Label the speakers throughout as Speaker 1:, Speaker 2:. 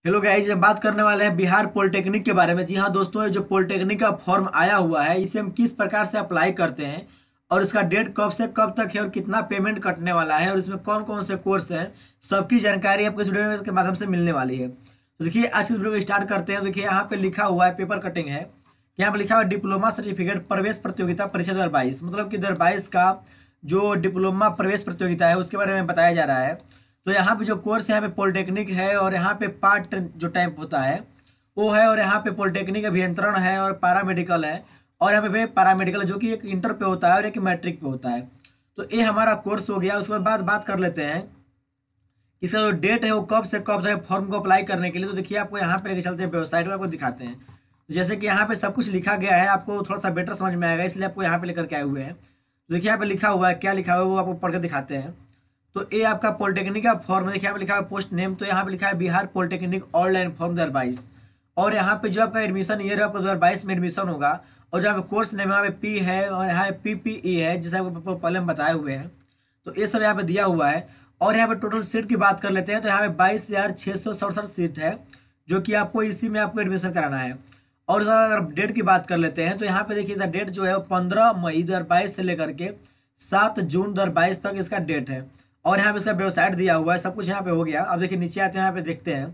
Speaker 1: Hello guys, हम बात करने वाले हैं बिहार पॉलिटेक्निक के बारे में। जी हाँ दोस्तों, ये जो पॉलिटेक्निक का फॉर्म आया हुआ है इसे हम किस प्रकार से अप्लाई करते हैं और इसका डेट कब से कब तक है और कितना पेमेंट कटने वाला है और इसमें कौन कौन से कोर्स हैं, सबकी जानकारी आपको इस वीडियो के माध्यम से मिलने वाली है। तो देखिए, आज की वीडियो को स्टार्ट करते हैं। देखिए, यहाँ पे लिखा हुआ है, पेपर कटिंग है। यहाँ पे लिखा हुआ है डिप्लोमा सर्टिफिकेट प्रवेश प्रतियोगिता परीक्षा 2022, मतलब कि 2022 का जो डिप्लोमा प्रवेश प्रतियोगिता है उसके बारे में बताया जा रहा है। तो यहाँ पे जो कोर्स यहाँ पे पॉलिटेक्निक है और यहाँ पे पार्ट जो टाइप होता है वो है, और यहाँ पे पॉलिटेक्निक अभियंत्रण है और पैरामेडिकल है, और यहाँ पे पैरामेडिकल जो कि एक इंटर पे होता है और एक मैट्रिक पे होता है। तो ये हमारा कोर्स हो गया। उसके बाद बात कर लेते हैं कि इसका जो डेट है वो कब से कब तक है फॉर्म को अप्लाई करने के लिए। तो देखिए, आपको यहाँ पे लेके चलते हैं, वेबसाइट में आपको दिखाते हैं। तो जैसे कि यहाँ पे सब कुछ लिखा गया है, आपको थोड़ा सा बेटर समझ में आएगा, इसलिए आपको यहाँ पे लेकर के आए हुए हैं। तो देखिए, यहाँ पे लिखा हुआ है, क्या लिखा हुआ है वो आपको पढ़ के दिखाते हैं। तो ये आपका पॉलिटेक्निक का फॉर्म देखिए, यहाँ पे लिखा है पोस्ट नेम, तो यहाँ पे लिखा है बिहार पॉलिटेक्निक ऑनलाइन फॉर्म 2022। और यहाँ पे जो आपका एडमिशन ईयर है, आपका 2022 में एडमिशन होगा। और जहाँ पे कोर्स नेम यहाँ पे पी है और यहाँ पे PPE है, जिसे आपको पहले हम बताए हुए हैं। तो ये सब यहाँ पे दिया हुआ है। और यहाँ पे टोटल सीट की बात कर लेते हैं, तो यहाँ पे 22,667 सीट है, जो कि आपको इसी में आपको एडमिशन कराना है। और अगर डेट की बात कर लेते हैं, तो यहाँ पे देखिए इसका डेट जो है वो 15 मई 2022 से लेकर के 7 जून 2022 तक इसका डेट है। और यहाँ पे इसका वेबसाइट दिया हुआ है, सब कुछ यहाँ पे हो गया। अब देखिए नीचे आते हैं, यहाँ पे देखते हैं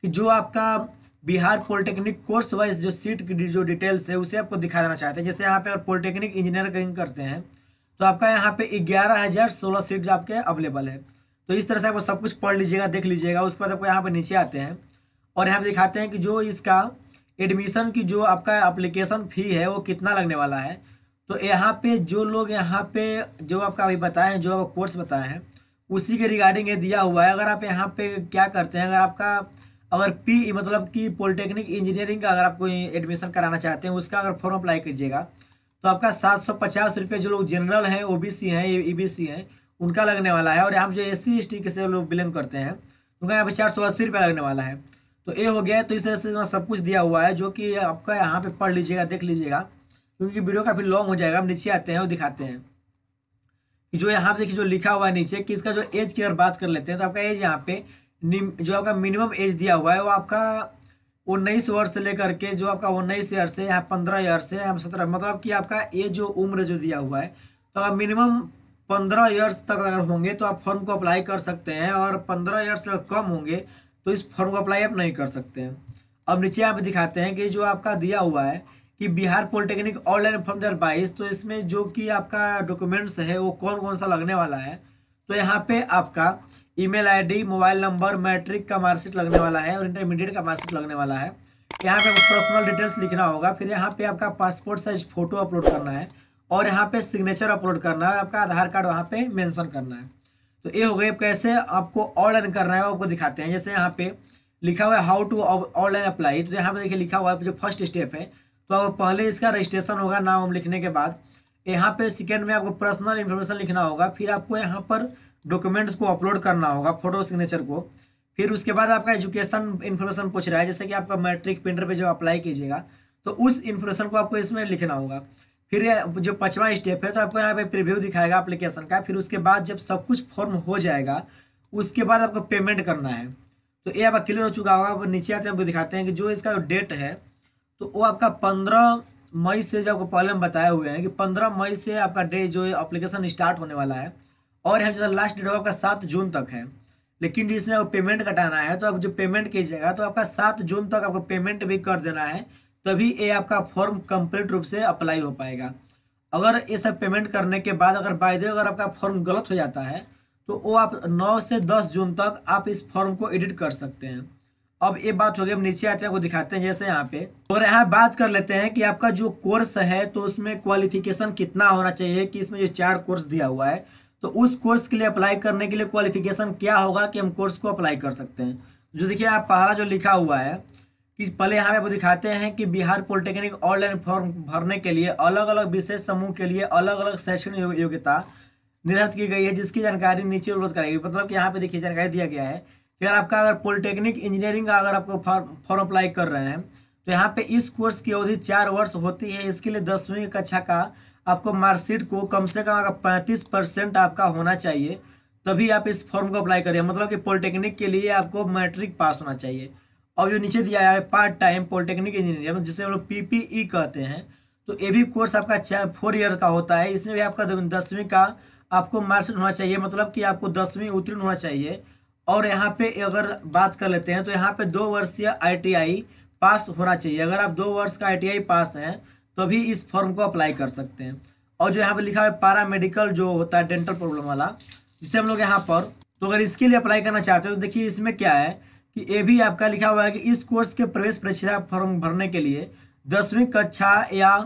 Speaker 1: कि जो आपका बिहार पॉलिटेक्निक कोर्स वाइज जो सीट की जो डिटेल्स है उसे आपको दिखा देना चाहते हैं। जैसे यहाँ पे अगर पॉलिटेक्निक इंजीनियरिंग करते हैं तो आपका यहाँ पे 11,016 सीट आपके अवेलेबल है। तो इस तरह से आपको सब कुछ पढ़ लीजिएगा, देख लीजिएगा। उसके बाद आपको यहाँ पे नीचे आते हैं और यहाँ पे दिखाते हैं कि जो इसका एडमिशन की जो आपका एप्लीकेशन फ़ी है वो कितना लगने वाला है। तो यहाँ पे जो लोग यहाँ पे जो आपका अभी बताए हैं, जो आपको कोर्स बताए हैं, उसी के रिगार्डिंग ये दिया हुआ है। अगर आप यहाँ पे क्या करते हैं, अगर पी मतलब कि पॉलिटेक्निक इंजीनियरिंग का अगर आप कोई एडमिशन कराना चाहते हैं, उसका अगर फॉर्म अप्लाई कीजिएगा तो आपका 750 रुपये, जो लोग जनरल हैं, OBC हैं, EBC हैं, उनका लगने वाला है। और यहाँ पे जो SC ST के से लोग बिलोंग करते हैं उनका यहाँ पे 480 रुपये लगने वाला है। तो ये हो गया। तो इस तरह से सब कुछ दिया हुआ है, जो कि आपका यहाँ पे पढ़ लीजिएगा, देख लीजिएगा, क्योंकि वीडियो काफ़ी लॉन्ग हो जाएगा। हम नीचे आते हैं और दिखाते हैं कि जो यहाँ पे देखिए जो लिखा हुआ है नीचे, कि इसका जो एज की अगर बात कर लेते हैं, तो आपका एज यहाँ पे जो आपका मिनिमम एज दिया हुआ है वो आपका 19 वर्ष से लेकर के जो आपका 19 ईयर से यहाँ 15 ईयर से यहाँ 17, मतलब कि आपका ये जो उम्र जो दिया हुआ है, तो आप मिनिमम 15 ईयर्स तक अगर होंगे तो आप फॉर्म को अप्लाई कर सकते हैं, और 15 ईयर्स से कम होंगे तो इस फॉर्म को अप्लाई आप नहीं कर सकते हैं। अब नीचे यहाँ पे दिखाते हैं कि जो आपका दिया हुआ है कि बिहार पॉलिटेक्निक ऑनलाइन फॉर्म 2022, तो इसमें जो कि आपका डॉक्यूमेंट्स है वो कौन कौन सा लगने वाला है। तो यहाँ पे आपका email ID, mobile number, matric का मार्कशीट लगने वाला है और इंटरमीडिएट का मार्कशीट लगने वाला है। यहाँ पे पर्सनल डिटेल्स लिखना होगा। फिर यहाँ पे आपका पासपोर्ट साइज फोटो अपलोड करना है, और यहाँ पे सिग्नेचर अपलोड करना है, और आपका आधार कार्ड वहाँ पे मेंशन करना है। तो ये हो गए। कैसे आपको ऑनलाइन करना है वो आपको दिखाते हैं। जैसे यहाँ पे लिखा हुआ है हाउ टू ऑनलाइन अप्लाई, तो यहाँ पे देखिए लिखा हुआ है जो फर्स्ट स्टेप है, तो आपको पहले इसका रजिस्ट्रेशन होगा, नाम हम लिखने के बाद। यहाँ पे सेकेंड में आपको पर्सनल इन्फॉर्मेशन लिखना होगा। फिर आपको यहाँ पर डॉक्यूमेंट्स को अपलोड करना होगा, फोटो सिग्नेचर को। फिर उसके बाद आपका एजुकेशन इन्फॉर्मेशन पूछ रहा है, जैसे कि आपका मैट्रिक प्रिंटर पे जो अप्लाई कीजिएगा तो उस इन्फॉर्मेशन को आपको इसमें लिखना होगा। फिर जो 5वां स्टेप है, तो आपको यहाँ पे प्रीव्यू दिखाएगा एप्लीकेशन का। फिर उसके बाद जब सब कुछ फॉर्म हो जाएगा उसके बाद आपको पेमेंट करना है। तो ये आपका क्लियर हो चुका होगा। अब नीचे आते हैं, आपको दिखाते हैं कि जो इसका जो डेट है तो वो आपका 15 मई से, जो आपको पहले हम बताए हुए हैं कि 15 मई से आपका डे जो एप्लीकेशन स्टार्ट होने वाला है। और यहाँ जैसा लास्ट डेट होगा आपका 7 जून तक है। लेकिन इसमें आपको पेमेंट कटाना है, तो आप जो पेमेंट कीजिएगा तो आपका 7 जून तक आपको पेमेंट भी कर देना है, तभी ये आपका फॉर्म कंप्लीट रूप से अप्लाई हो पाएगा। अगर ये सब पेमेंट करने के बाद अगर बाय द वे अगर आपका फॉर्म गलत हो जाता है तो वो आप 9 से 10 जून तक आप इस फॉर्म को एडिट कर सकते हैं। अब ये बात हो गई। अब नीचे आते हैं, आपको दिखाते हैं। जैसे यहाँ पे और यहाँ बात कर लेते हैं कि आपका जो कोर्स है तो उसमें क्वालिफिकेशन कितना होना चाहिए, कि इसमें जो 4 कोर्स दिया हुआ है तो उस कोर्स के लिए अप्लाई करने के लिए क्वालिफिकेशन क्या होगा कि हम कोर्स को अप्लाई कर सकते हैं। जो देखिए आप पहला जो लिखा हुआ है कि पहले यहाँ पे आपको दिखाते हैं कि बिहार पॉलिटेक्निक ऑनलाइन फॉर्म भरने के लिए अलग अलग विशेष समूह के लिए अलग अलग शैक्षणिक योग्यता निर्धारित की गई है, जिसकी जानकारी नीचे उपलब्ध कराई गई। मतलब कि यहाँ पे देखिए जानकारी दिया गया है कि अगर पॉलिटेक्निक इंजीनियरिंग का अगर आपको फॉर्म अप्लाई कर रहे हैं तो यहाँ पे इस कोर्स की अवधि 4 वर्ष होती है। इसके लिए 10वीं कक्षा का आपको मार्कशीट को कम से कम अगर 35% आपका होना चाहिए, तभी आप इस फॉर्म को अप्लाई करिए। मतलब कि पॉलिटेक्निक के लिए आपको मैट्रिक पास होना चाहिए। और जो नीचे दिया है पार्ट टाइम पॉलिटेक्निक इंजीनियर जिसे हम लोग PPE कहते हैं, तो ये भी कोर्स आपका 4 ईयर का होता है। इसमें भी आपका 10वीं का आपको मार्क्स होना चाहिए, मतलब कि आपको 10वीं उत्तीर्ण होना चाहिए। और यहाँ पे अगर बात कर लेते हैं तो यहाँ पे 2 वर्षीय ITI पास होना चाहिए। अगर आप 2 वर्ष का ITI पास हैं तो भी इस फॉर्म को अप्लाई कर सकते हैं। और जो यहाँ पे लिखा है पैरा मेडिकल जो होता है डेंटल प्रॉब्लम वाला, जिसे हम लोग यहाँ पर, तो अगर इसके लिए अप्लाई करना चाहते हो तो देखिए इसमें क्या है कि ये भी आपका लिखा हुआ है कि इस कोर्स के प्रवेश परीक्षा फॉर्म भरने के लिए 10वीं कक्षा या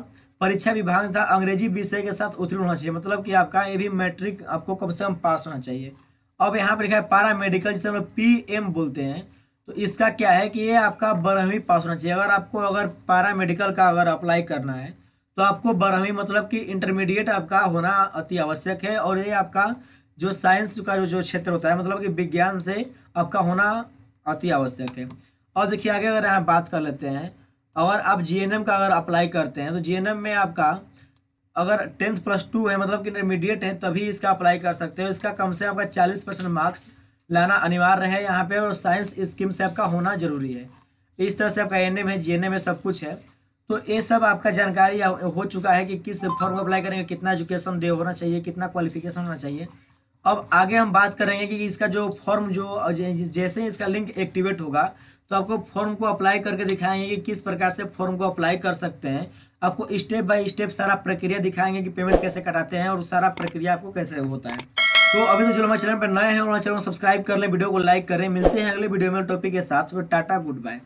Speaker 1: परीक्षा विभाग तथा अंग्रेजी विषय के साथ उत्तीर्ण होना चाहिए, मतलब कि आपका ये भी मैट्रिक आपको कम से कम पास होना चाहिए। अब यहाँ पर लिखा है पैरा मेडिकल जिसे हम लोग PM बोलते हैं, तो इसका क्या है कि ये आपका 12वीं पास होना चाहिए। अगर पैरा मेडिकल का अगर अप्लाई करना है तो आपको 12वीं मतलब कि इंटरमीडिएट आपका होना अति आवश्यक है। और ये आपका जो साइंस का जो क्षेत्र होता है, मतलब कि विज्ञान से आपका होना अति आवश्यक है। और देखिए आगे अगर यहाँ बात कर लेते हैं, अगर आप GNM का अगर अप्लाई करते हैं तो GNM में आपका अगर 10th + 2 है, मतलब कि इंटरमीडिएट है, तभी इसका अप्लाई कर सकते हो। इसका कम से आपका 40% मार्क्स लाना अनिवार्य है यहाँ पे, और साइंस स्कीम से आपका होना जरूरी है। इस तरह से आपका NM है, GNM है, सब कुछ है। तो ये सब आपका जानकारी हो चुका है कि किस फॉर्म अप्लाई करेंगे, कितना एजुकेशन दे होना चाहिए, कितना क्वालिफिकेशन होना चाहिए। अब आगे हम बात करेंगे कि इसका जो फॉर्म जैसे ही इसका लिंक एक्टिवेट होगा तो आपको फॉर्म को अप्लाई करके दिखाएंगे कि किस प्रकार से फॉर्म को अप्लाई कर सकते हैं। आपको स्टेप बाय स्टेप सारा प्रक्रिया दिखाएंगे कि पेमेंट कैसे कटाते हैं और सारा प्रक्रिया आपको कैसे होता है। तो अभी तो चलो हमारे चैनल पर नए हैं, हमारे चैनल को सब्सक्राइब कर लें, वीडियो को लाइक करें। मिलते हैं अगले वीडियो में टॉपिक के साथ। Tata, good bye.